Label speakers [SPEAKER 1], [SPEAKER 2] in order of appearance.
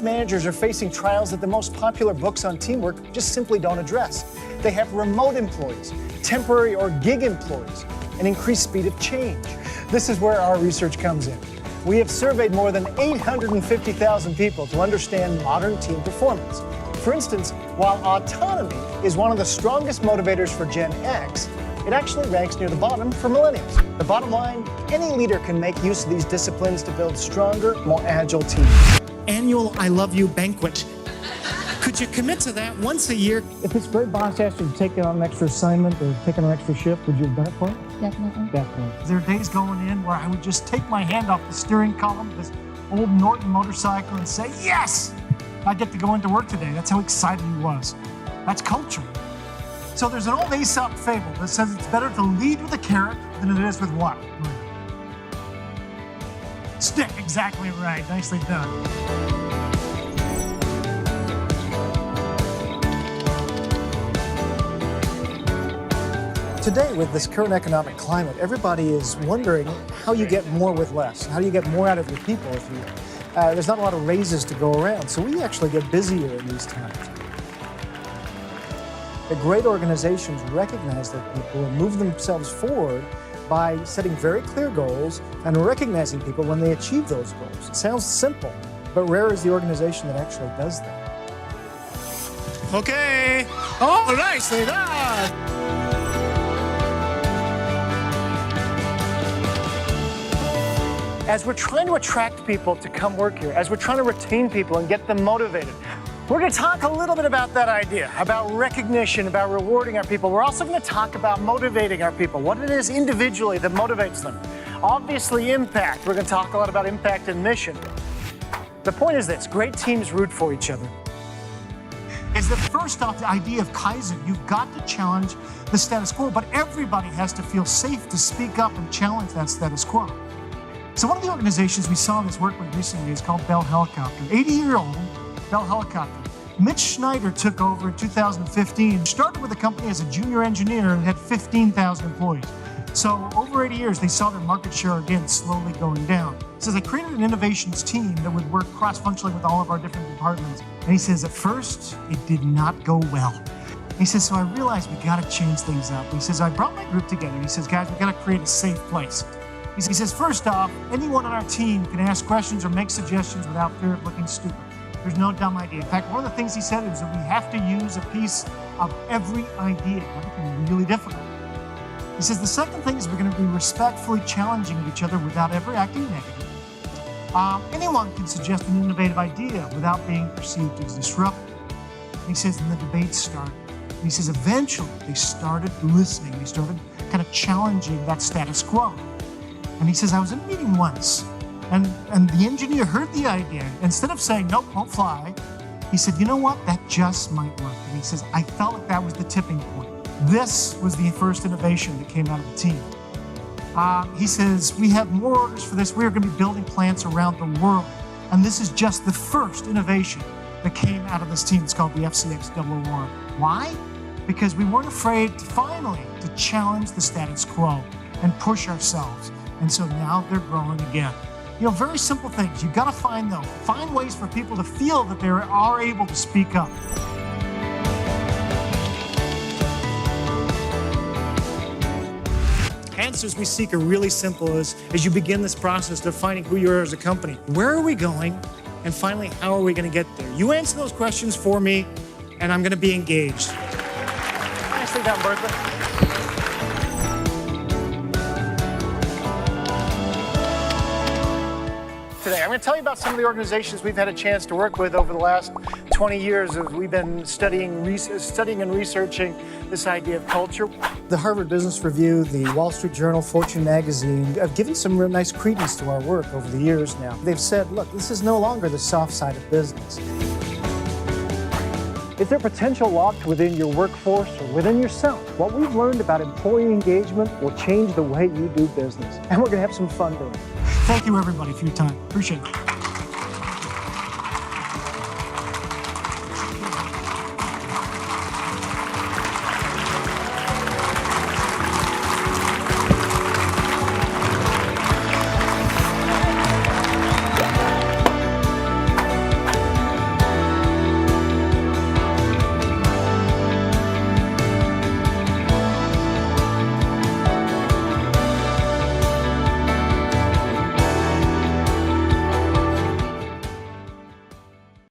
[SPEAKER 1] managers are facing trials that the most popular books on teamwork just simply don't address. They have remote employees, temporary or gig employees, and increased speed of change. This is where our research comes in. We have surveyed more than 850,000 people to understand modern team performance. For instance, while autonomy is one of the strongest motivators for Gen X, it actually ranks near the bottom for millennials. The bottom line, any leader can make use of these disciplines to build stronger, more agile teams.
[SPEAKER 2] Annual I Love You banquet. Could you commit to that once a year?
[SPEAKER 1] If this great boss asked you to take on an extra assignment or take on an extra shift, would you have done it for him?
[SPEAKER 3] Definitely.
[SPEAKER 1] Definitely.
[SPEAKER 2] There are days going in where I would just take my hand off the steering column of this old Norton motorcycle and say, yes, I get to go into work today. That's how excited he was. That's culture. So there's an old Aesop fable that says it's better to lead with a carrot than it is with what? Stick, exactly right. Nicely done.
[SPEAKER 1] Today, with this current economic climate, everybody is wondering how you get more with less. How do you get more out of your people if you... there's not a lot of raises to go around, so we actually get busier in these times. The great organizations recognize their people and move themselves forward by setting very clear goals and recognizing people when they achieve those goals. It sounds simple, but rare is the organization that actually does that.
[SPEAKER 2] Okay. Oh, nicely done.
[SPEAKER 1] As we're trying to attract people to come work here, as we're trying to retain people and get them motivated, we're going to talk a little bit about that idea, about recognition, about rewarding our people. We're also going to talk about motivating our people, what it is individually that motivates them. Obviously, impact. We're going to talk a lot about impact and mission. The point is this, great teams root for each other.
[SPEAKER 2] Is that first off, the idea of Kaizen, you've got to challenge the status quo, but everybody has to feel safe to speak up and challenge that status quo. So one of the organizations we saw this work with recently is called Bell Helicopter. 80-year-old Bell Helicopter. Mitch Schneider took over in 2015, started with the company as a junior engineer and had 15,000 employees. So over 80 years, they saw their market share again slowly going down. So they created an innovations team that would work cross-functionally with all of our different departments. And he says, at first, it did not go well. He says, so I realized we got to change things up. He says, I brought my group together. He says, guys, we got to create a safe place. He says, first off, anyone on our team can ask questions or make suggestions without fear of looking stupid. There's no dumb idea. In fact, one of the things he said is that we have to use a piece of every idea. That became really difficult. He says, the second thing is we're going to be respectfully challenging each other without ever acting negative. Anyone can suggest an innovative idea without being perceived as disruptive. And he says, and the debates started. And he says, eventually, they started listening. They started kind of challenging that status quo. And he says, I was in a meeting once, and the engineer heard the idea. Instead of saying, nope, won't fly, he said, you know what, that just might work. And he says, I felt like that was the tipping point. This was the first innovation that came out of the team. He says, we have more orders for this. We are going to be building plants around the world. And this is just the first innovation that came out of this team. It's called the FCX001. Why? Because we weren't afraid to challenge the status quo and push ourselves. And so now they're growing again. You know, very simple things. You've got to find ways for people to feel that they are able to speak up. Answers we seek are really simple as you begin this process of finding who you are as a company. Where are we going? And finally, how are we going to get there? You answer those questions for me, and I'm going to be engaged. Nicely done, Bertha. Today, I'm going to tell you about some of the organizations we've had a chance to work with over the last 20 years as we've been studying and researching this idea of culture. The Harvard Business Review, the Wall Street Journal, Fortune magazine have given some real nice credence to our work over the years now. They've said, look, this is no longer the soft side of business. Is there potential locked within your workforce or within yourself? What we've learned about employee engagement will change the way you do business. And we're going to have some fun doing it. Thank you, everybody, for your time. Appreciate it.